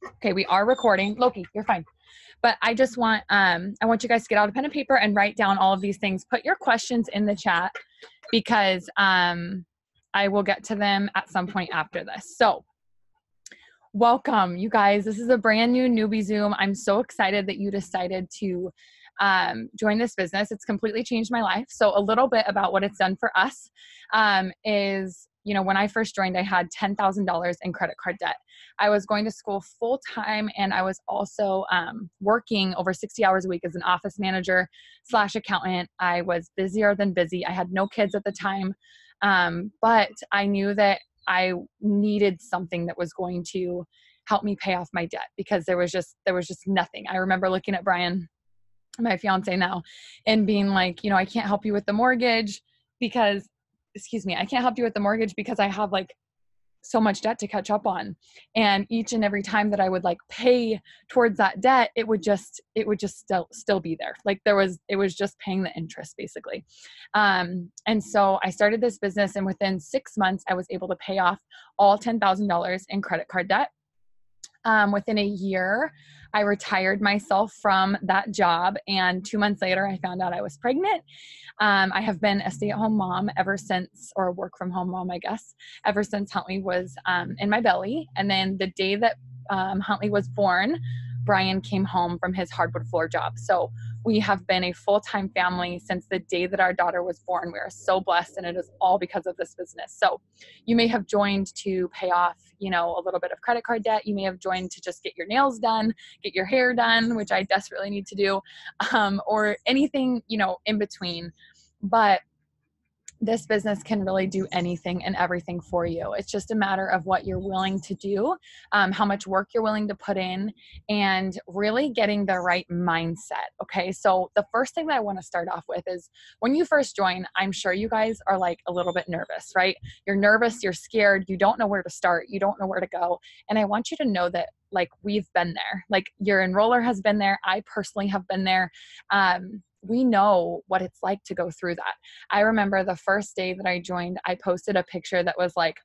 Okay, we are recording. Loki, you're fine. But I just want, I want you guys to get out a pen and paper and write down all of these things. Put your questions in the chat because I will get to them at some point after this. So welcome, you guys. This is a brand new newbie Zoom. I'm so excited that you decided to join this business. It's completely changed my life. So a little bit about what it's done for us is, you know, when I first joined, I had $10,000 in credit card debt. I was going to school full time, and I was also working over 60 hours a week as an office manager / accountant. I was busier than busy. I had no kids at the time, but I knew that I needed something that was going to help me pay off my debt because there was just nothing. I remember looking at Brian, my fiance now, and being like, you know, I can't help you with the mortgage because, I can't help you with the mortgage because I have like so much debt to catch up on. And each and every time that I would like pay towards that debt, it would just still be there. Like it was just paying the interest basically. And so I started this business, and within 6 months, I was able to pay off all $10,000 in credit card debt. Within a year, I retired myself from that job, and 2 months later, I found out I was pregnant. I have been a stay-at-home mom ever since, or work-from-home mom, I guess, ever since Huntley was in my belly. And then the day that Huntley was born, Brian came home from his hardwood floor job. So we have been a full-time family since the day that our daughter was born. We are so blessed, and it is all because of this business. So you may have joined to pay off, you know, a little bit of credit card debt. You may have joined to just get your nails done, get your hair done, which I desperately need to do, or anything, you know, in between. But this business can really do anything and everything for you. It's just a matter of what you're willing to do, how much work you're willing to put in, and really getting the right mindset. Okay. So the first thing that I want to start off with is when you first join, I'm sure you guys are like a little bit nervous, right? You're nervous, you're scared, you don't know where to start, you don't know where to go. And I want you to know that like we've been there, like your enroller has been there. I personally have been there. We know what it's like to go through that. I remember the first day that I joined, I posted a picture that was like,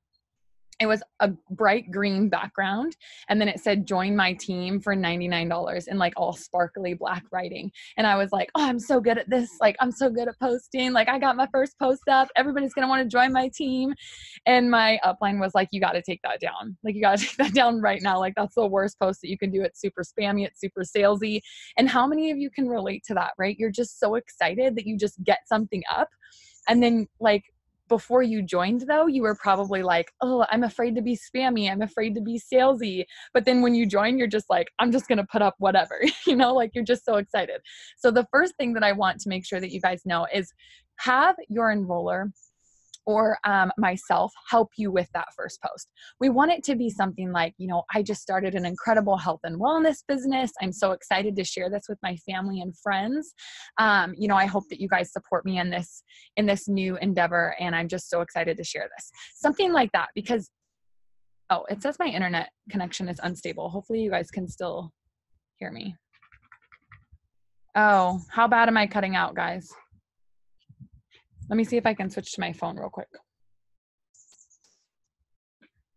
it was a bright green background, and then it said, join my team for $99 in like all sparkly black writing. And I was like, oh, I'm so good at this. Like, I'm so good at posting. Like, I got my first post up. Everybody's going to want to join my team. And my upline was like, you got to take that down. Like, you got to take that down right now. Like, that's the worst post that you can do. It's super spammy. It's super salesy. And how many of you can relate to that, right? You're just so excited that you just get something up. And then like, before you joined though, you were probably like, oh, I'm afraid to be spammy. I'm afraid to be salesy. But then when you join, you're just like, I'm just going to put up whatever, you know, like you're just so excited. So the first thing that I want to make sure that you guys know is have your enroller or myself help you with that first post. We want it to be something like, you know, I just started an incredible health and wellness business. I'm so excited to share this with my family and friends. You know, I hope that you guys support me in this new endeavor, and I'm just so excited to share this. Something like that, because, oh, it says my internet connection is unstable. Hopefully you guys can still hear me. Oh, how bad am I cutting out, guys? Let me see if I can switch to my phone real quick.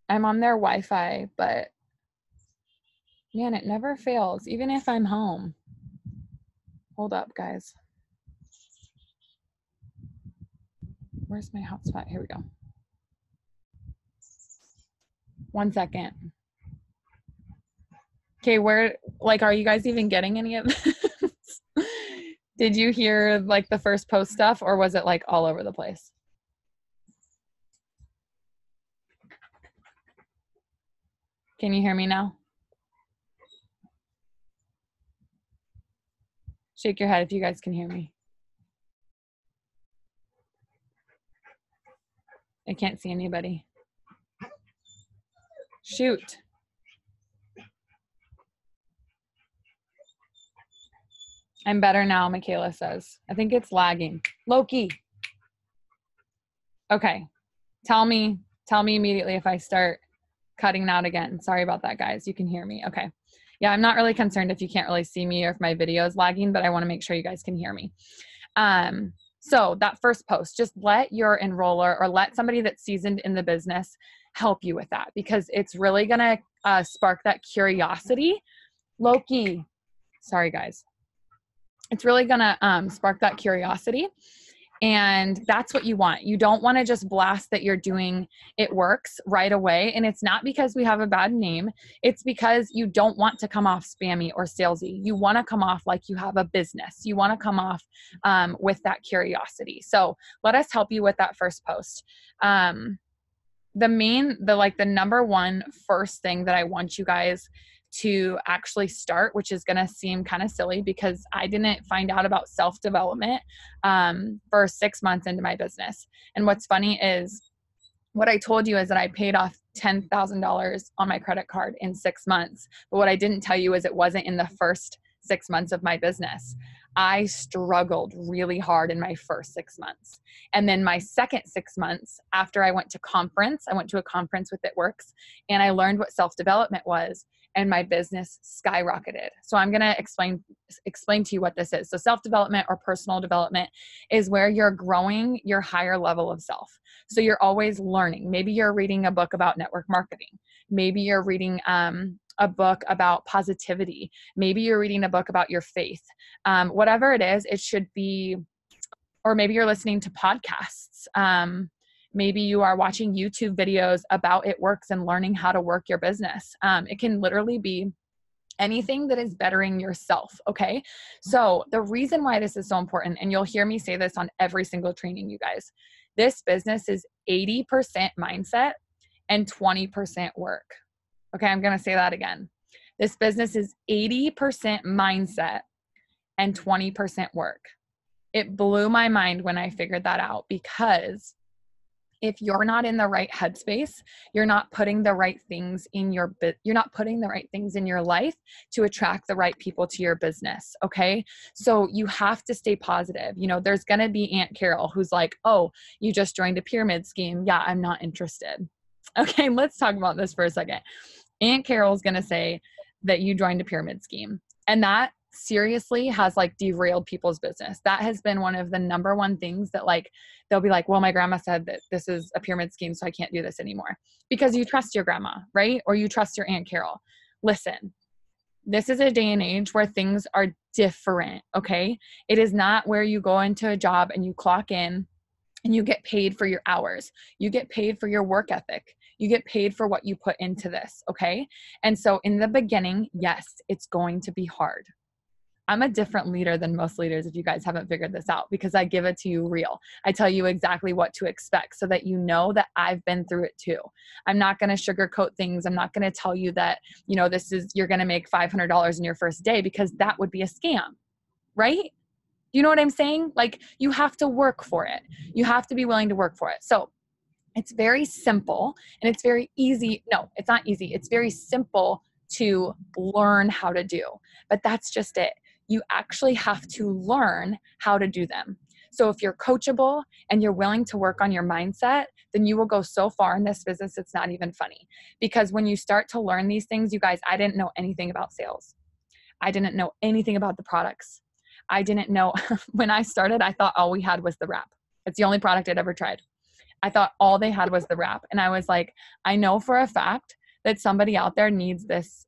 I'm on their Wi-Fi, but man, it never fails, even if I'm home. Hold up, guys. Where's my hotspot? Here we go. 1 second. Okay, where, like, are you guys even getting any of this? Did you hear like the first post stuff, or was it like all over the place? Can you hear me now? Shake your head if you guys can hear me. I can't see anybody. Shoot. I'm better now, Michaela says. I think it's lagging. Loki. Okay. Tell me immediately if I start cutting out again. Sorry about that, guys. You can hear me. Okay. Yeah, I'm not really concerned if you can't really see me or if my video is lagging, but I want to make sure you guys can hear me. So that first post, just let your enroller or let somebody that's seasoned in the business help you with that, because it's really going to spark that curiosity. Loki, sorry guys. It's really gonna spark that curiosity. And that's what you want. You don't want to just blast that you're doing it works right away. And it's not because we have a bad name. It's because you don't want to come off spammy or salesy. You want to come off like you have a business. You want to come off with that curiosity. So let us help you with that first post. The number one first thing that I want you guys to actually start, which is going to seem kind of silly because I didn't find out about self-development for 6 months into my business. And what's funny is what I told you is that I paid off $10,000 on my credit card in 6 months. But what I didn't tell you is it wasn't in the first 6 months of my business. I struggled really hard in my first 6 months. And then my second 6 months after I went to a conference with It Works, and I learned what self-development was, and my business skyrocketed. So I'm going to explain to you what this is. So self-development or personal development is where you're growing your higher level of self. So you're always learning. Maybe you're reading a book about network marketing. Maybe you're reading a book about positivity. Maybe you're reading a book about your faith. Whatever it is, it should be, or maybe you're listening to podcasts. Maybe you are watching YouTube videos about It Works and learning how to work your business. It can literally be anything that is bettering yourself, okay? So the reason why this is so important, and you'll hear me say this on every single training, you guys, this business is 80% mindset and 20% work. Okay, I'm going to say that again. This business is 80% mindset and 20% work. It blew my mind when I figured that out, because if you're not in the right headspace, you're not putting the right things in your life to attract the right people to your business. Okay. So you have to stay positive. You know, there's going to be Aunt Carol who's like, oh, you just joined a pyramid scheme. Yeah, I'm not interested. Okay. Let's talk about this for a second. Aunt Carol's going to say that you joined a pyramid scheme, and that seriously has like derailed people's business. That has been one of the number one things that like, they'll be like, well, my grandma said that this is a pyramid scheme, so I can't do this anymore, because you trust your grandma, right? Or you trust your Aunt Carol. Listen, this is a day and age where things are different. Okay. It is not where you go into a job and you clock in and you get paid for your hours. You get paid for your work ethic. You get paid for what you put into this. Okay. And so in the beginning, yes, it's going to be hard. I'm a different leader than most leaders if you guys haven't figured this out, because I give it to you real. I tell you exactly what to expect so that you know that I've been through it too. I'm not going to sugarcoat things. I'm not going to tell you that, you know, you're going to make $500 in your first day, because that would be a scam, right? You know what I'm saying? Like, you have to work for it. You have to be willing to work for it. So it's very simple and it's very easy. No, it's not easy. It's very simple to learn how to do, but that's just it. You actually have to learn how to do them. So if you're coachable and you're willing to work on your mindset, then you will go so far in this business, it's not even funny. Because when you start to learn these things, you guys, I didn't know anything about sales. I didn't know anything about the products. I didn't know, when I started, I thought all we had was the wrap. It's the only product I'd ever tried. I thought all they had was the wrap. And I was like, I know for a fact that somebody out there needs this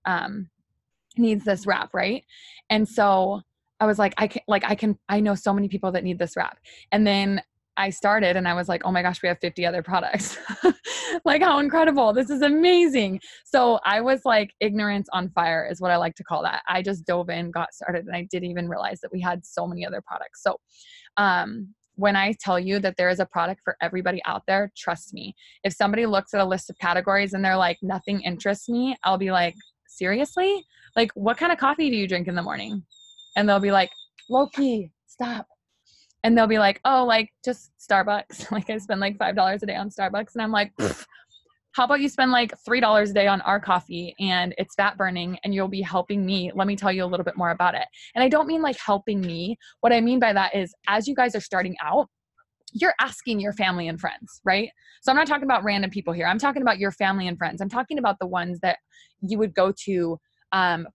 wrap, right? And so I was like, I know so many people that need this wrap. And then I started and I was like, oh my gosh, we have 50 other products. Like, how incredible. This is amazing. So I was like, ignorance on fire is what I like to call that. I just dove in, got started, and I didn't even realize that we had so many other products. So, when I tell you that there is a product for everybody out there, trust me. If somebody looks at a list of categories and they're like, nothing interests me, I'll be like, seriously? Like, what kind of coffee do you drink in the morning? And they'll be like, Loki, stop. And they'll be like, oh, like just Starbucks. Like, I spend like $5 a day on Starbucks. And I'm like, how about you spend like $3 a day on our coffee, and it's fat burning and you'll be helping me. Let me tell you a little bit more about it. And I don't mean like helping me. What I mean by that is, as you guys are starting out, you're asking your family and friends, right? So I'm not talking about random people here. I'm talking about your family and friends. I'm talking about the ones that you would go to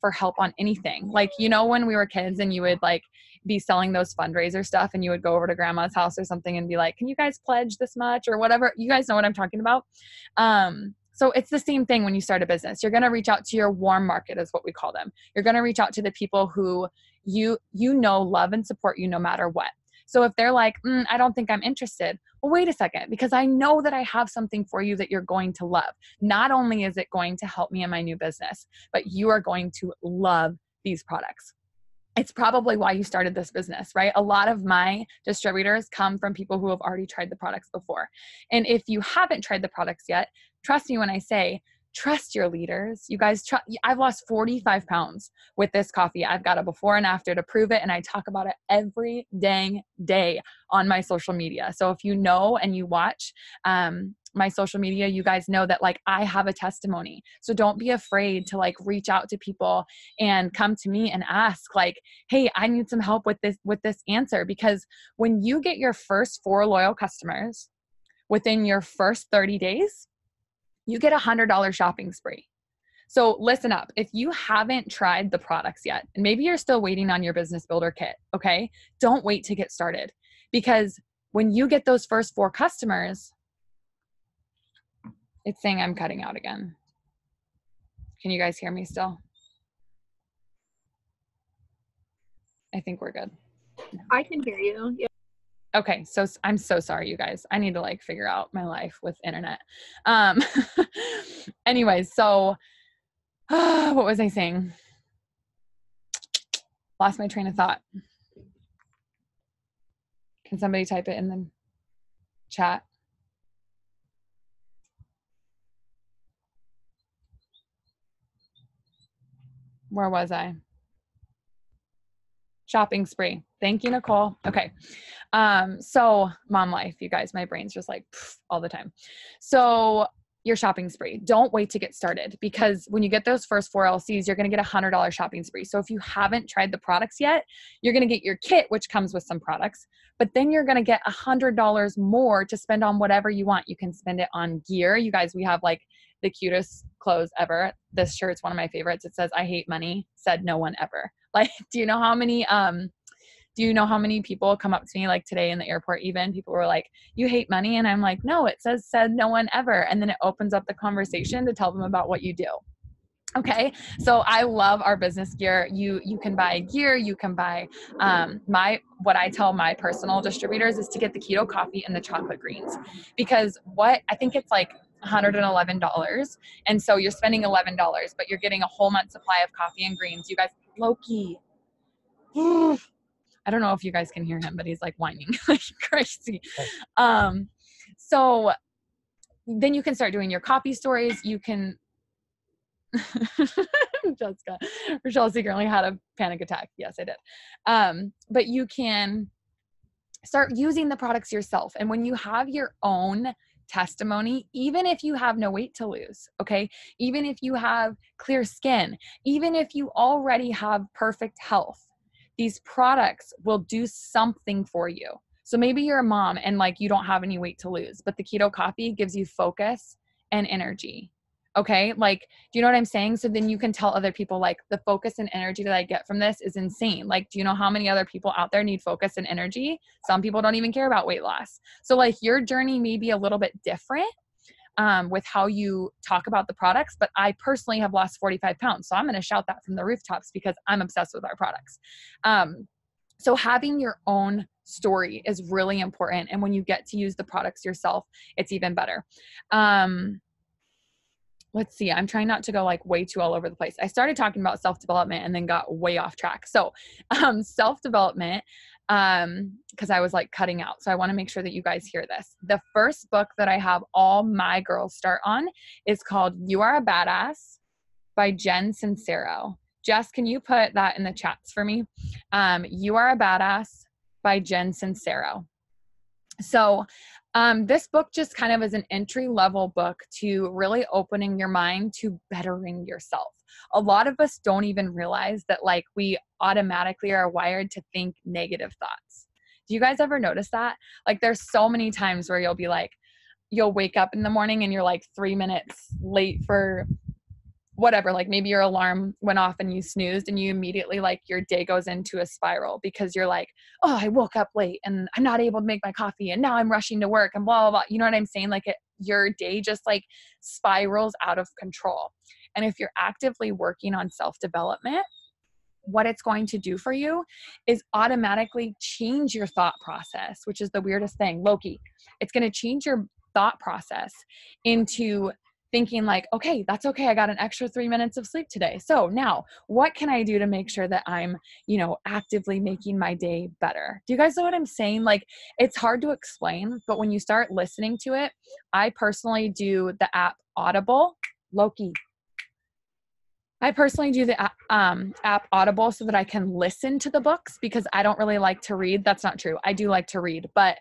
for help on anything. Like, you know, when we were kids and you would like be selling those fundraiser stuff and you would go over to grandma's house or something and be like, can you guys pledge this much or whatever? You guys know what I'm talking about. So it's the same thing when you start a business. You're going to reach out to your warm market is what we call them. You're going to reach out to the people who you know, love and support you no matter what. So if they're like, I don't think I'm interested. Well, wait a second, because I know that I have something for you that you're going to love. Not only is it going to help me in my new business, but you are going to love these products. It's probably why you started this business, right? A lot of my distributors come from people who have already tried the products before. And if you haven't tried the products yet, trust me when I say, trust your leaders. You guys, I've lost 45 pounds with this coffee. I've got a before and after to prove it. And I talk about it every dang day on my social media. So if you know and you watch my social media, you guys know that like I have a testimony. So don't be afraid to like reach out to people and come to me and ask like, hey, I need some help with this answer. Because when you get your first 4 loyal customers within your first 30 days, you get $100 shopping spree. So listen up. If you haven't tried the products yet, and maybe you're still waiting on your business builder kit, okay? Don't wait to get started, because when you get those first 4 customers, it's saying I'm cutting out again. Can you guys hear me still? I think we're good. I can hear you. Yeah. Okay, so I'm so sorry, you guys. I need to like figure out my life with internet. Anyways, so what was I saying? Lost my train of thought. Can somebody type it in the chat? Where was I? Shopping spree. Thank you, Nicole. Okay. So mom life, you guys, my brain's just like all the time. So your shopping spree, don't wait to get started, because when you get those first 4 LCs, you're going to get $100 shopping spree. So if you haven't tried the products yet, you're going to get your kit, which comes with some products, but then you're going to get $100 more to spend on whatever you want. You can spend it on gear. You guys, we have like the cutest clothes ever. This shirt's one of my favorites. It says, I hate money, said no one ever. Like, do you know how many people come up to me like today in the airport, even people were like, you hate money? And I'm like, no, it said no one ever. And then it opens up the conversation to tell them about what you do. Okay. So I love our business gear. You can buy gear, you can buy, what I tell my personal distributors is to get the keto coffee and the chocolate greens, because I think it's like $111. And so you're spending $11, but you're getting a whole month supply of coffee and greens. You guys, Loki, I don't know if you guys can hear him, but he's like whining like crazy. So then you can start doing your coffee stories. You can, Jessica, Rochelle secretly had a panic attack. Yes, I did. But you can start using the products yourself. And when you have your own testimony, even if you have no weight to lose, okay, even if you have clear skin, even if you already have perfect health, these products will do something for you. So maybe you're a mom and like you don't have any weight to lose, but the keto coffee gives you focus and energy. Okay. Like, do you know what I'm saying? So then you can tell other people like the focus and energy that I get from this is insane. Like, do you know how many other people out there need focus and energy? Some people don't even care about weight loss. So like your journey may be a little bit different with how you talk about the products, but I personally have lost 45 pounds. So I'm going to shout that from the rooftops because I'm obsessed with our products. So having your own story is really important. And when you get to use the products yourself, it's even better. Let's see. I'm trying not to go like way too all over the place. I started talking about self-development and then got way off track. So self-development, because I was like cutting out. So I want to make sure that you guys hear this. The first book that I have all my girls start on is called You Are a Badass by Jen Sincero. Jess, can you put that in the chats for me? You Are a Badass by Jen Sincero. So this book just kind of is an entry-level book to really opening your mind to bettering yourself. A lot of us don't even realize that like we automatically are wired to think negative thoughts. Do you guys ever notice that? Like there's so many times where you'll be like, you'll wake up in the morning and you're like 3 minutes late for whatever, like maybe your alarm went off and you snoozed and you immediately like your day goes into a spiral because you're like, oh, I woke up late and I'm not able to make my coffee and now I'm rushing to work and blah, blah, blah. You know what I'm saying? Like your day just like spirals out of control. And if you're actively working on self-development, what it's going to do for you is automatically change your thought process, which is the weirdest thing. Loki, it's going to change your thought process into thinking like, okay, that's okay. I got an extra 3 minutes of sleep today. So now what can I do to make sure that I'm, actively making my day better? Do you guys know what I'm saying? Like, it's hard to explain, but when you start listening to it, I personally do the app Audible. Loki, I personally do the app Audible so that I can listen to the books because I don't really like to read. That's not true. I do like to read, but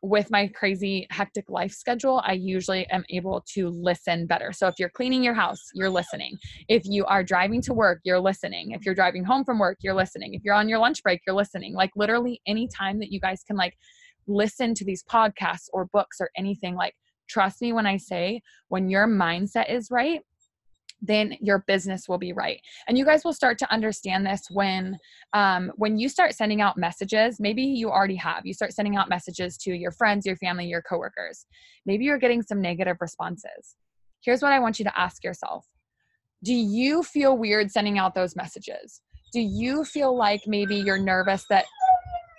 with my crazy hectic life schedule, I usually am able to listen better. So if you're cleaning your house, you're listening. If you are driving to work, you're listening. If you're driving home from work, you're listening. If you're on your lunch break, you're listening. Like literally any time that you guys can like listen to these podcasts or books or anything, like trust me when I say when your mindset is right, then your business will be right. And you guys will start to understand this when you start sending out messages. Maybe you already have. You start sending out messages to your friends, your family, your coworkers. Maybe you're getting some negative responses. Here's what I want you to ask yourself. Do you feel weird sending out those messages? Do you feel like maybe you're nervous that,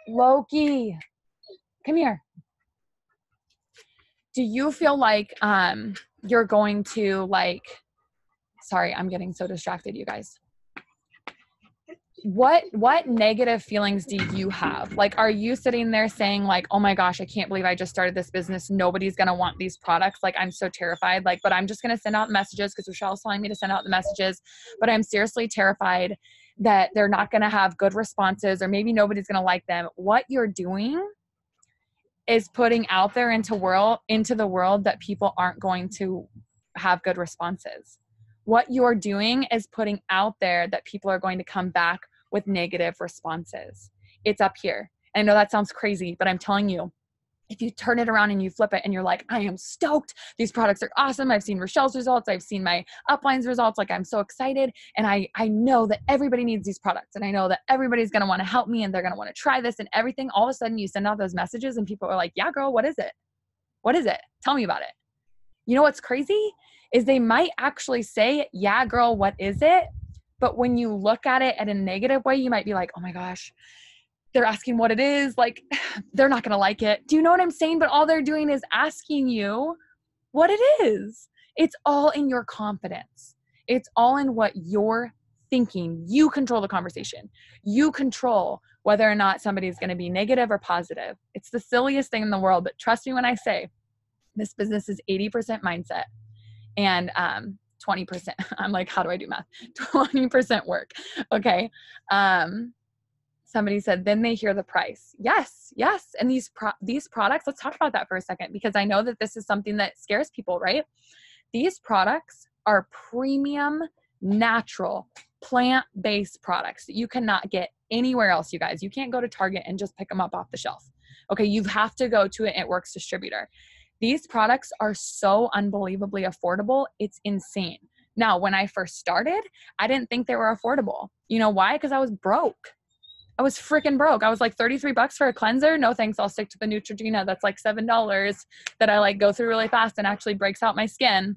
Loki, come here. Do you feel like you're going to like, sorry, I'm getting so distracted, you guys. What negative feelings do you have? Like, are you sitting there saying like, oh my gosh, I can't believe I just started this business. Nobody's going to want these products. Like, I'm so terrified. Like, but I'm just going to send out messages because Rochelle's telling me to send out the messages. But I'm seriously terrified that they're not going to have good responses or maybe nobody's going to like them. What you're doing is putting out there into the world that people aren't going to have good responses. What you're doing is putting out there that people are going to come back with negative responses. It's up here. I know that sounds crazy, but I'm telling you, if you turn it around and you flip it and you're like, I am stoked. These products are awesome. I've seen Rochelle's results. I've seen my upline's results. Like, I'm so excited. And I know that everybody needs these products. And I know that everybody's going to want to help me and they're going to want to try this and everything. All of a sudden you send out those messages and people are like, yeah, girl, what is it? What is it? Tell me about it. You know what's crazy is they might actually say, yeah, girl, what is it? But when you look at it in a negative way, you might be like, oh my gosh, they're asking what it is. Like, they're not going to like it. Do you know what I'm saying? But all they're doing is asking you what it is. It's all in your confidence. It's all in what you're thinking. You control the conversation. You control whether or not somebody's going to be negative or positive. It's the silliest thing in the world, but trust me when I say this business is 80% mindset and 20%. I'm like, how do I do math? 20% work. Okay. Somebody said, then they hear the price. Yes. And these products, let's talk about that for a second, because I know that this is something that scares people, right? These products are premium, natural, plant-based products that you cannot get anywhere else, you guys. You can't go to Target and just pick them up off the shelf. Okay. You have to go to an It Works distributor. These products are so unbelievably affordable. It's insane. Now, when I first started, I didn't think they were affordable. You know why? Because I was broke. I was freaking broke. I was like $33 for a cleanser. No thanks. I'll stick to the Neutrogena. That's like $7 that I like go through really fast and actually breaks out my skin.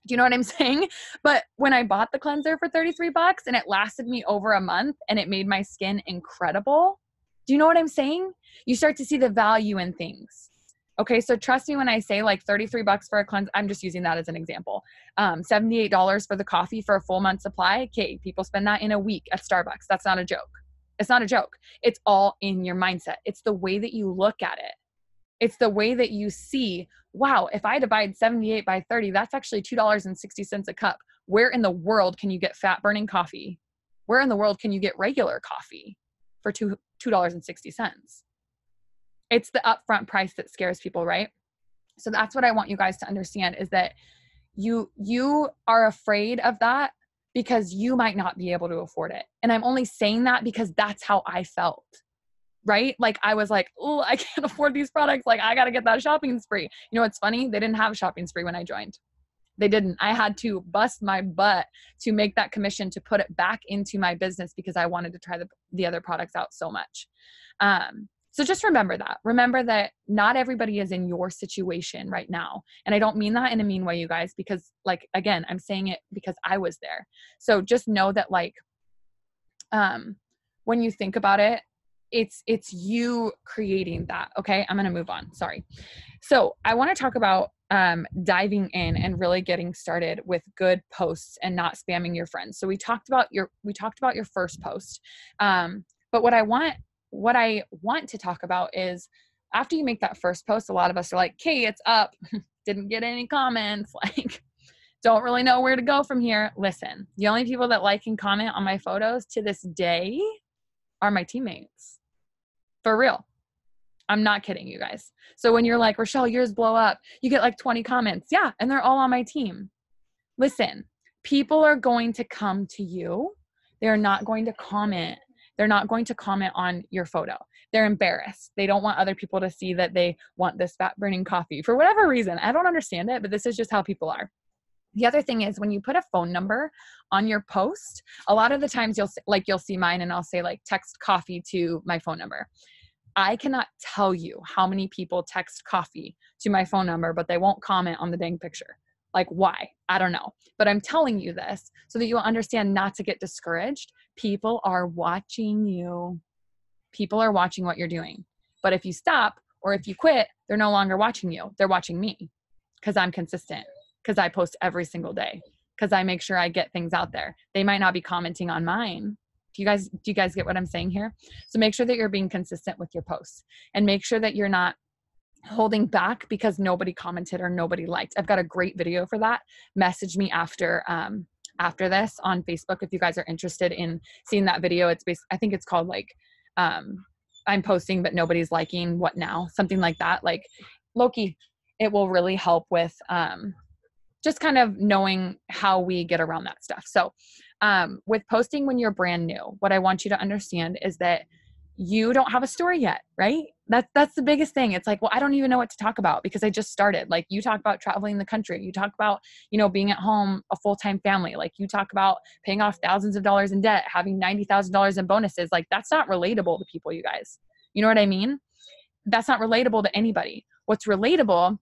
Do you know what I'm saying? But when I bought the cleanser for $33 and it lasted me over a month and it made my skin incredible. Do you know what I'm saying? You start to see the value in things. Okay, so trust me when I say like $33 for a cleanse, I'm just using that as an example. $78 for the coffee for a full month supply. Okay, people spend that in a week at Starbucks. That's not a joke. It's not a joke. It's all in your mindset. It's the way that you look at it. It's the way that you see, wow, if I divide 78 by 30, that's actually $2.60 a cup. Where in the world can you get fat burning coffee? Where in the world can you get regular coffee for $2.60? It's the upfront price that scares people, right? So that's what I want you guys to understand is that you are afraid of that because you might not be able to afford it. And I'm only saying that because that's how I felt, right? Like I was like, oh, I can't afford these products. Like I got to get that shopping spree. You know what's funny? They didn't have a shopping spree when I joined. They didn't. I had to bust my butt to make that commission to put it back into my business because I wanted to try the other products out so much. So just remember that. Remember that not everybody is in your situation right now. And I don't mean that in a mean way, you guys, because like, again, I'm saying it because I was there. So just know that like, when you think about it, it's you creating that. Okay. I'm going to move on. Sorry. So I want to talk about diving in and really getting started with good posts and not spamming your friends. So we talked about your first post. But what I want to talk about is after you make that first post, a lot of us are like, "Okay, it's up." Didn't get any comments. Like, don't really know where to go from here. Listen, the only people that like and comment on my photos to this day are my teammates. For real. I'm not kidding, you guys. So when you're like, "Rochelle, yours blow up," you get like 20 comments. Yeah, and they're all on my team. Listen, people are going to come to you. They're not going to comment. They're not going to comment on your photo. They're embarrassed. They don't want other people to see that they want this fat burning coffee for whatever reason. I don't understand it, but this is just how people are. The other thing is when you put a phone number on your post, a lot of the times you'll see mine and I'll say like text coffee to my phone number. I cannot tell you how many people text coffee to my phone number, but they won't comment on the dang picture. Like, why? I don't know. But I'm telling you this so that you'll understand not to get discouraged. People are watching you. People are watching what you're doing. But if you stop or if you quit, they're no longer watching you. They're watching me because I'm consistent, because I post every single day, because I make sure I get things out there. They might not be commenting on mine. Do you guys get what I'm saying here? So make sure that you're being consistent with your posts and make sure that you're not holding back because nobody commented or nobody liked. I've got a great video for that. Message me after this on Facebook if you guys are interested in seeing that video. I think it's called like I'm posting but nobody's liking, what now? Something like that. Like Loki, it will really help with just kind of knowing how we get around that stuff. So with posting when you're brand new, what I want you to understand is that you don't have a story yet, right? That's the biggest thing. It's like, well, I don't even know what to talk about because I just started. Like you talk about traveling the country. You talk about, being at home, a full-time family. Like you talk about paying off thousands of dollars in debt, having $90,000 in bonuses. Like that's not relatable to people, you guys. You know what I mean? That's not relatable to anybody. What's relatable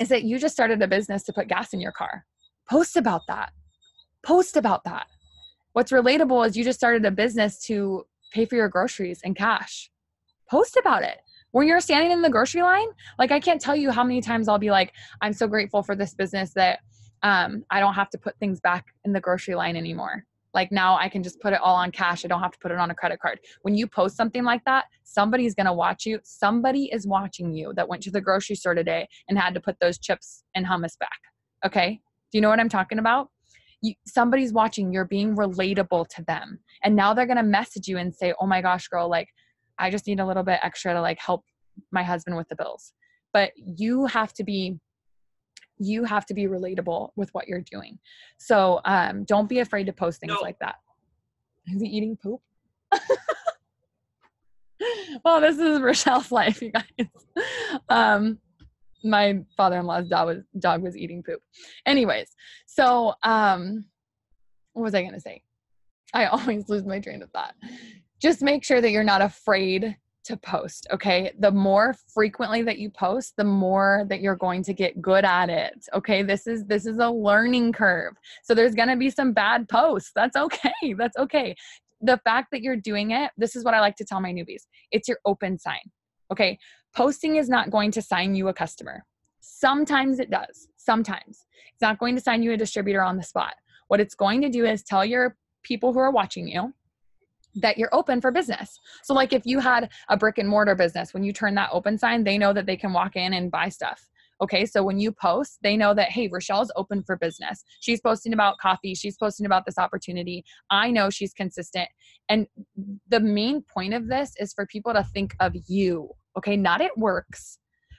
is that you just started a business to put gas in your car. Post about that. Post about that. What's relatable is you just started a business to pay for your groceries in cash. Post about it. When you're standing in the grocery line, like I can't tell you how many times I'll be like, I'm so grateful for this business that I don't have to put things back in the grocery line anymore. Like now I can just put it all on cash. I don't have to put it on a credit card. When you post something like that, somebody's going to watch you. Somebody is watching you that went to the grocery store today and had to put those chips and hummus back. Okay. Do you know what I'm talking about? Somebody's watching. You're being relatable to them. And now they're going to message you and say, "Oh my gosh, girl, like I just need a little bit extra to like help my husband with the bills." But you have to be relatable with what you're doing. So don't be afraid to post things like that. Is he eating poop? Well, this is Rochelle's life, you guys. My father-in-law's dog was eating poop. Anyways, so what was I going to say? I always lose my train of thought. Just make sure that you're not afraid to post, okay? The more frequently that you post, the more that you're going to get good at it, okay? This is a learning curve. So there's going to be some bad posts. That's okay. That's okay. The fact that you're doing it, this is what I like to tell my newbies. It's your open sign, okay? Posting is not going to sign you a customer. Sometimes it does. Sometimes. It's not going to sign you a distributor on the spot. What it's going to do is tell your people who are watching you that you're open for business. So like if you had a brick and mortar business, when you turn that open sign, they know that they can walk in and buy stuff. Okay. So when you post, they know that, hey, Rochelle's open for business. She's posting about coffee. She's posting about this opportunity. I know she's consistent. And the main point of this is for people to think of you. Okay. Not it works.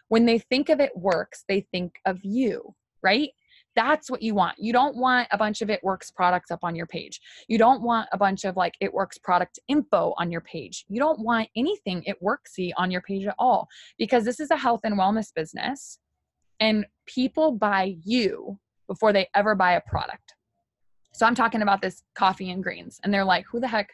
When they think of it works, they think of you, right? That's what you want. You don't want a bunch of It Works products up on your page. You don't want a bunch of like It Works product info on your page. You don't want anything It Worksy on your page at all, because this is a health and wellness business and people buy you before they ever buy a product. So I'm talking about this coffee and greens and they're like, who the heck,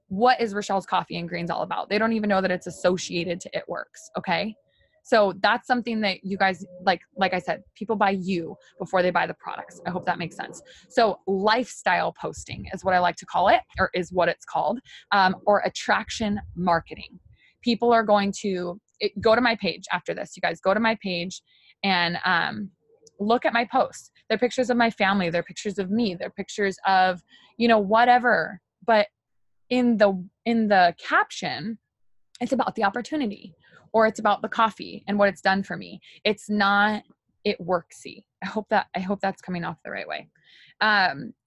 what is Rochelle's Coffee and Greens all about? They don't even know that it's associated to It Works. Okay. So that's something that you guys, like I said, people buy you before they buy the products. I hope that makes sense. So lifestyle posting is what I like to call it, or is what it's called, or attraction marketing. People are going to go to my page after this. You guys go to my page and look at my posts. They're pictures of my family. They're pictures of me. They're pictures of, whatever. But in the caption, it's about the opportunity, or it's about the coffee and what it's done for me. It's not It Worksy. I hope that's coming off the right way.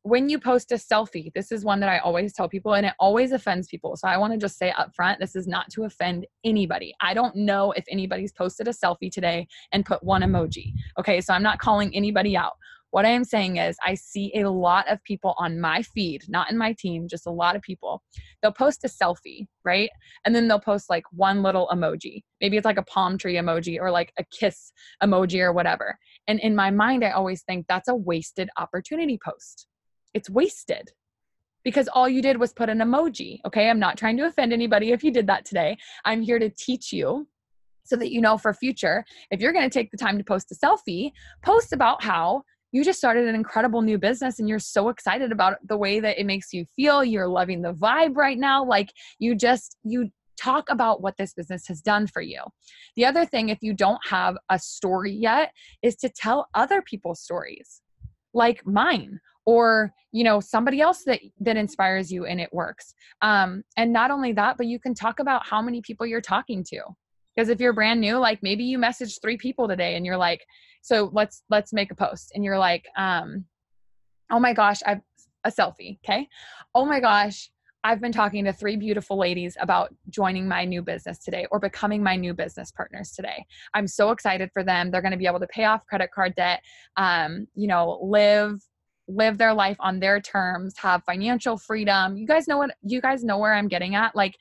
When you post a selfie, this is one that I always tell people, and it always offends people. So I want to just say up front, this is not to offend anybody. I don't know if anybody's posted a selfie today and put one emoji. Okay. So I'm not calling anybody out. What I am saying is I see a lot of people on my feed, not in my team, just a lot of people. They'll post a selfie, right? And then they'll post like one little emoji. Maybe it's like a palm tree emoji or like a kiss emoji or whatever. And in my mind, I always think that's a wasted opportunity post. It's wasted because all you did was put an emoji. Okay. I'm not trying to offend anybody if you did that today. I'm here to teach you so that you know for future, if you're going to take the time to post a selfie, post about how you just started an incredible new business and you're so excited about the way that it makes you feel. You're loving the vibe right now. Like you talk about what this business has done for you. The other thing, if you don't have a story yet, is to tell other people's stories like mine, or, somebody else that inspires you and It Works. And not only that, but you can talk about how many people you're talking to. Because if you're brand new, like maybe you messaged 3 people today and you're like, so let's make a post. And you're like, oh my gosh, I've a selfie. Okay. Oh my gosh, I've been talking to 3 beautiful ladies about joining my new business today or becoming my new business partners today. I'm so excited for them. They're going to be able to pay off credit card debt, live their life on their terms, have financial freedom. You guys know where I'm getting at. Like,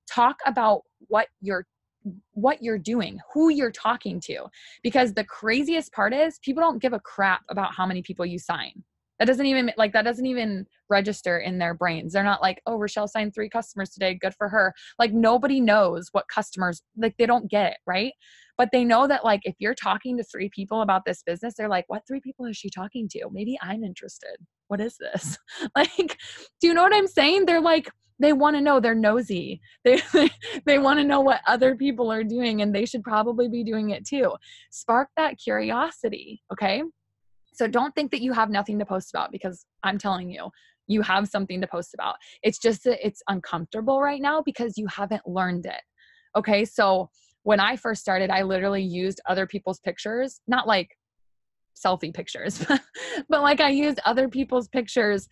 talk about what you're doing, who you're talking to, because the craziest part is people don't give a crap about how many people you sign. That doesn't even register in their brains. They're not like, oh, Rochelle signed 3 customers today. Good for her. Like, nobody knows what customers, like, they don't get it. Right. But they know that, like, if you're talking to 3 people about this business, they're like, what 3 people is she talking to? Maybe I'm interested. What is this? Like, do you know what I'm saying? They're like, they want to know. They're nosy. They want to know what other people are doing, and they should probably be doing it too. Spark that curiosity. Okay. So don't think that you have nothing to post about, because I'm telling you, you have something to post about. It's just that it's uncomfortable right now because you haven't learned it. Okay. So when I first started, I literally used other people's pictures, not like selfie pictures, but like I used other people's pictures,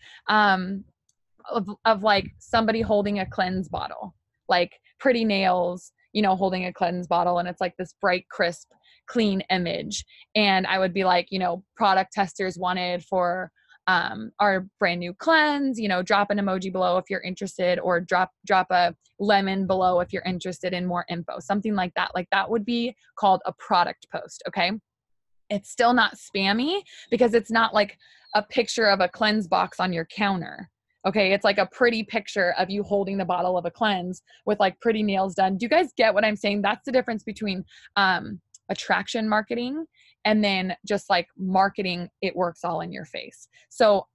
of like somebody holding a cleanse bottle, like pretty nails, holding a cleanse bottle. And it's like this bright, crisp, clean image. And I would be like, product testers wanted for our brand new cleanse, drop an emoji below if you're interested, or drop a lemon below if you're interested in more info, something like that. Like, that would be called a product post. Okay. It's still not spammy because it's not like a picture of a cleanse box on your counter. Okay. It's like a pretty picture of you holding the bottle of a cleanse with like pretty nails done. Do you guys get what I'm saying? That's the difference between attraction marketing and then just like marketing. It works all in your face. So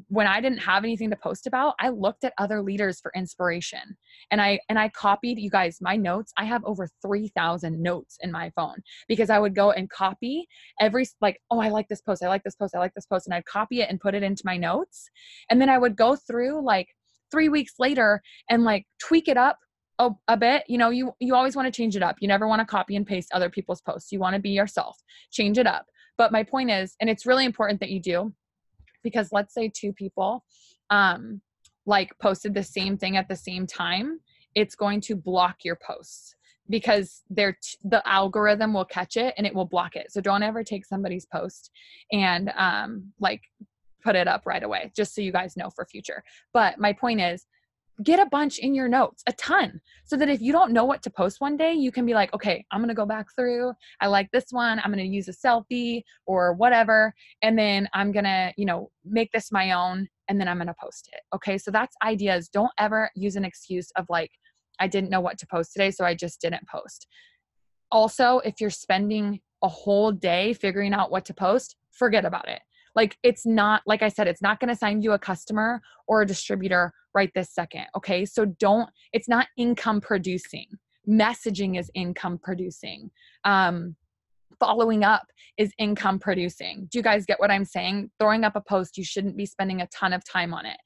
when I didn't have anything to post about, I looked at other leaders for inspiration, and I copied, you guys, my notes. I have over 3,000 notes in my phone because I would go and copy every, like, oh, I like this post. I like this post. I like this post. And I'd copy it and put it into my notes. And then I would go through like 3 weeks later and like tweak it up a bit. You always want to change it up. You never want to copy and paste other people's posts. You want to be yourself, change it up. But my point is, and it's really important that you do, because let's say 2 people, like posted the same thing at the same time, it's going to block your posts because the algorithm will catch it and it will block it. So don't ever take somebody's post and, like put it up right away, just so you guys know for future. But my point is, get a bunch in your notes, a ton, so that if you don't know what to post one day, you can be like, okay, I'm going to go back through. I like this one. I'm going to use a selfie or whatever. And then I'm going to, make this my own. and then I'm going to post it. Okay. So that's ideas. Don't ever use an excuse of like, I didn't know what to post today, so I just didn't post. Also, if you're spending a whole day figuring out what to post, forget about it. Like it's not, like I said, it's not going to sign you a customer or a distributor right this second. Okay. So it's not income producing. Messaging is income producing. Following up is income producing. Do you guys get what I'm saying? Throwing up a post, you shouldn't be spending a ton of time on it.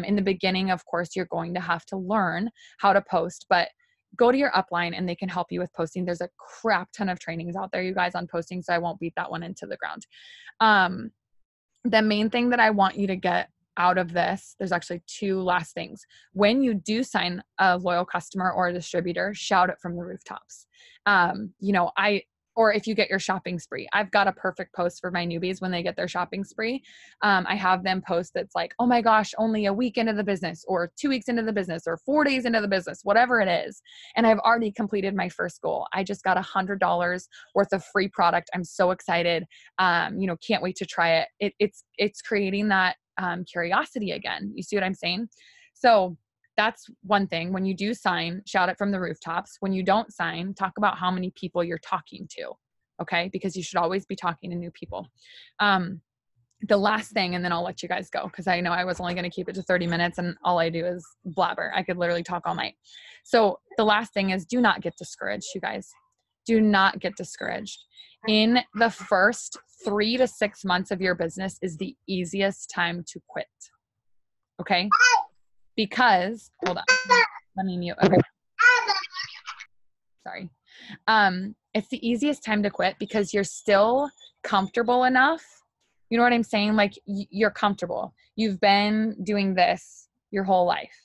In the beginning, of course, you're going to have to learn how to post, but go to your upline and they can help you with posting. There's a crap ton of trainings out there, you guys, on posting, so I won't beat that one into the ground. The main thing that I want you to get out of this, there's actually two last things. When you do sign a loyal customer or a distributor, shout it from the rooftops. Or if you get your shopping spree, I've got a perfect post for my newbies when they get their shopping spree. I have them post that's like, oh my gosh, only a week into the business or 2 weeks into the business or 4 days into the business, whatever it is. And I've already completed my first goal. I just got $100 worth of free product. I'm so excited. Can't wait to try it. It's creating that curiosity again. You see what I'm saying? So that's one thing. When you do sign, shout it from the rooftops. When you don't sign, talk about how many people you're talking to. Okay. Because you should always be talking to new people. The last thing, and then I'll let you guys go, because I know I was only going to keep it to 30 minutes and all I do is blabber. I could literally talk all night. So the last thing is, do not get discouraged, you guys. Do not get discouraged. In the first 3 to 6 months of your business is the easiest time to quit. Okay. Because, hold on, let me mute. Okay. Sorry. It's the easiest time to quit because you're still comfortable enough. You know what I'm saying? Like you're comfortable. You've been doing this your whole life.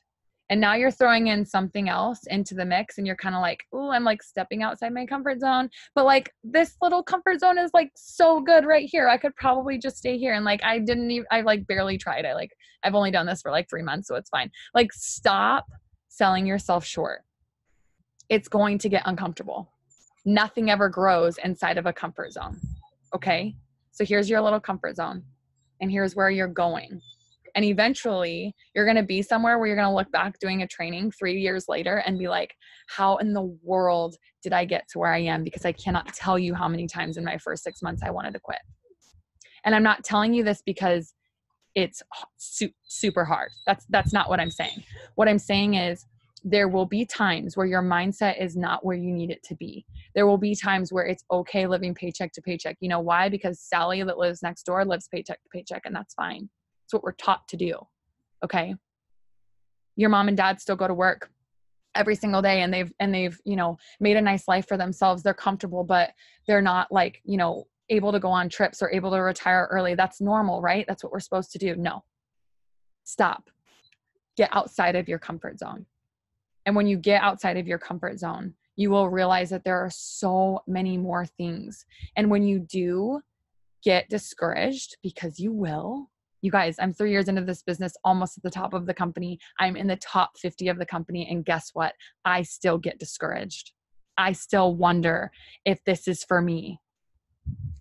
And now you're throwing in something else into the mix and you're kind of like, oh, I'm like stepping outside my comfort zone. But like this little comfort zone is like so good right here. I could probably just stay here. And like, I like barely tried it. Like I've only done this for like 3 months, so it's fine. Like stop selling yourself short. It's going to get uncomfortable. Nothing ever grows inside of a comfort zone. Okay. So here's your little comfort zone and here's where you're going. And eventually you're going to be somewhere where you're going to look back doing a training 3 years later and be like, how in the world did I get to where I am? Because I cannot tell you how many times in my first 6 months I wanted to quit. And I'm not telling you this because it's super hard. That's not what I'm saying. What I'm saying is there will be times where your mindset is not where you need it to be. There will be times where it's okay living paycheck to paycheck. You know why? Because Sally that lives next door lives paycheck to paycheck, and that's fine. It's what we're taught to do. Okay. Your mom and dad still go to work every single day and they've, made a nice life for themselves. They're comfortable, but they're not like, able to go on trips or able to retire early. That's normal, right? That's what we're supposed to do. No, stop. Get outside of your comfort zone. And when you get outside of your comfort zone, you will realize that there are so many more things. And when you do get discouraged, because you will, you guys, I'm 3 years into this business, almost at the top of the company. I'm in the top 50 of the company. And guess what? I still get discouraged. I still wonder if this is for me.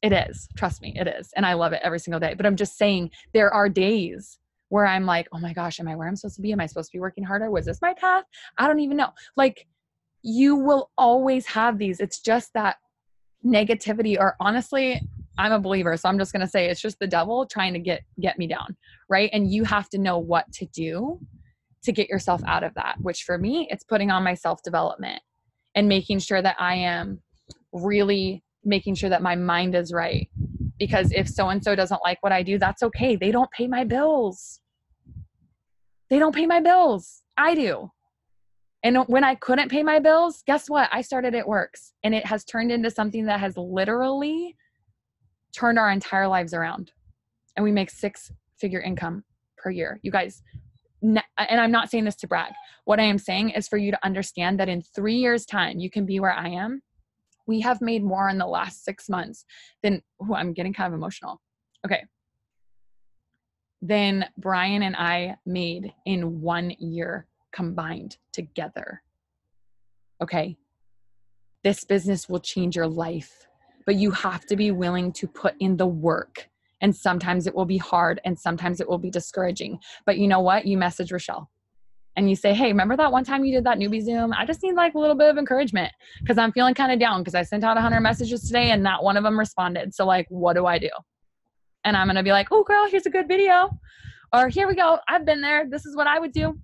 It is. Trust me, it is. And I love it every single day. But I'm just saying there are days where I'm like, oh my gosh, am I where I'm supposed to be? Am I supposed to be working harder? Was this my path? I don't even know. Like you will always have these. It's just that negativity, or honestly, I'm a believer. So I'm just going to say it's just the devil trying to get me down. Right. And you have to know what to do to get yourself out of that, which for me, it's putting on my self-development and making sure that I am really making sure that my mind is right. Because if so-and-so doesn't like what I do, that's okay. They don't pay my bills. They don't pay my bills. I do. And when I couldn't pay my bills, guess what? I started It Works. And it has turned into something that has literally turned our entire lives around. And we make 6-figure income per year. You guys, and I'm not saying this to brag. What I am saying is for you to understand that in 3 years' time, you can be where I am. We have made more in the last 6 months than, I'm getting kind of emotional. Okay. Than Brian and I made in 1 year combined together. Okay. This business will change your life, but you have to be willing to put in the work And sometimes it will be hard and sometimes it will be discouraging. But you know what? You message Rochelle and you say, hey, remember that one time you did that newbie Zoom? I just need like a little bit of encouragement because I'm feeling kind of down because I sent out 100 messages today and not one of them responded. So like, what do I do? And I'm going to be like, oh girl, here's a good video. Or here we go. I've been there. This is what I would do.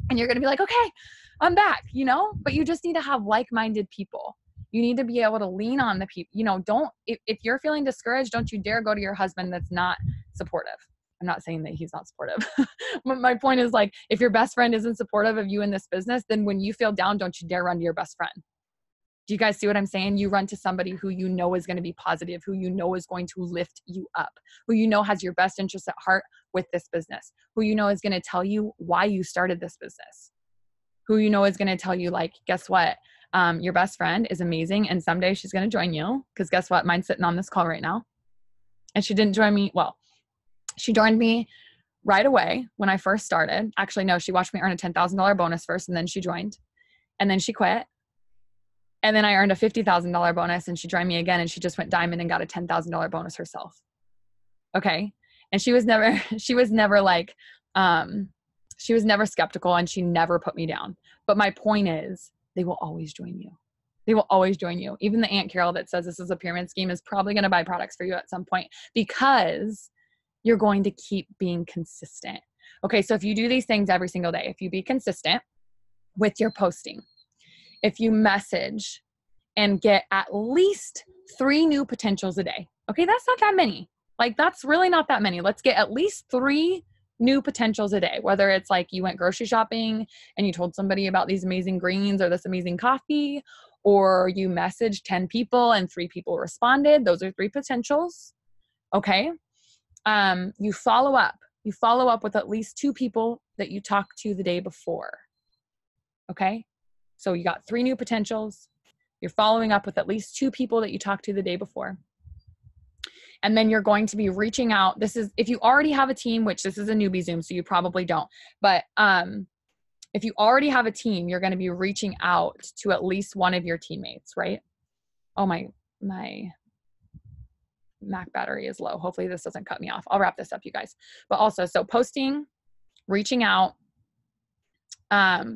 And you're going to be like, okay, I'm back, you know, but you just need to have like-minded people. You need to be able to lean on the people, you know, if you're feeling discouraged, don't you dare go to your husband that's not supportive. I'm not saying that he's not supportive. But my point is like, if your best friend isn't supportive of you in this business, then when you feel down, don't you dare run to your best friend. Do you guys see what I'm saying? You run to somebody who you know is going to be positive, who you know is going to lift you up, who you know has your best interest at heart with this business, who you know is going to tell you why you started this business, who you know is going to tell you like, guess what? Your best friend is amazing and someday she's going to join you because guess what? Mine's sitting on this call right now. And she didn't join me. Well, she joined me right away when I first started. Actually, no, she watched me earn a $10,000 bonus first and then she joined and then she quit. And then I earned a $50,000 bonus and she joined me again and she just went diamond and got a $10,000 bonus herself. Okay. And she was never like, she was never skeptical and she never put me down. But my point is they will always join you. They will always join you. Even the Aunt Carol that says this is a pyramid scheme is probably going to buy products for you at some point because you're going to keep being consistent. Okay. So if you do these things every single day, if you be consistent with your posting, if you message and get at least 3 new potentials a day. Okay, that's not that many. Like that's really not that many. Let's get at least 3 new potentials a day, whether it's like you went grocery shopping and you told somebody about these amazing greens or this amazing coffee, or you messaged 10 people and 3 people responded. Those are 3 potentials. Okay. You follow up. You follow up with at least 2 people that you talked to the day before. Okay. So you got 3 new potentials. You're following up with at least 2 people that you talked to the day before. And then you're going to be reaching out. This is, if you already have a team, which this is a newbie Zoom, so you probably don't. But if you already have a team, you're going to be reaching out to at least one of your teammates, right? Oh, my Mac battery is low. Hopefully this doesn't cut me off. I'll wrap this up, you guys. But also, so posting, reaching out,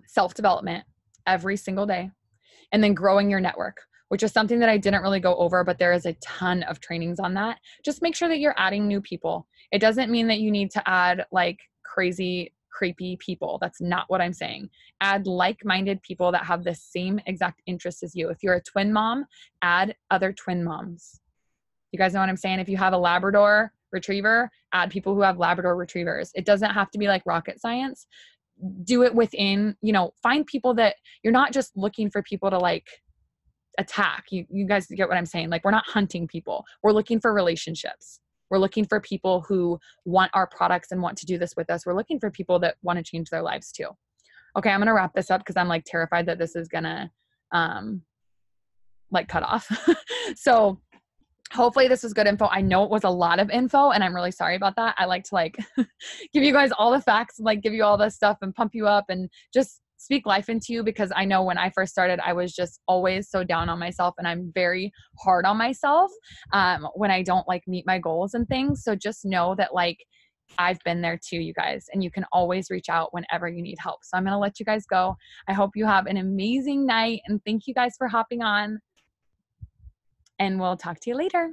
self-development every single day, and then growing your network, which is something that I didn't really go over, but there is a ton of trainings on that. Just make sure that you're adding new people. It doesn't mean that you need to add like crazy, creepy people. That's not what I'm saying. Add like-minded people that have the same exact interests as you. If you're a twin mom, add other twin moms. You guys know what I'm saying? If you have a Labrador retriever, add people who have Labrador retrievers. It doesn't have to be like rocket science. Do it within, you know, find people that you're not just looking for people to like attack. You guys get what I'm saying? Like we're not hunting people. We're looking for relationships. We're looking for people who want our products and want to do this with us. We're looking for people that want to change their lives too. Okay. I'm going to wrap this up because I'm like terrified that this is going to like cut off. So hopefully this was good info. I know it was a lot of info and I'm really sorry about that. I like to like give you guys all the facts, like give you all this stuff and pump you up and just speak life into you, because I know when I first started, I was just always so down on myself and I'm very hard on myself when I don't like meet my goals and things. So just know that like I've been there too, you guys, and you can always reach out whenever you need help. So I'm going to let you guys go. I hope you have an amazing night and thank you guys for hopping on. And we'll talk to you later.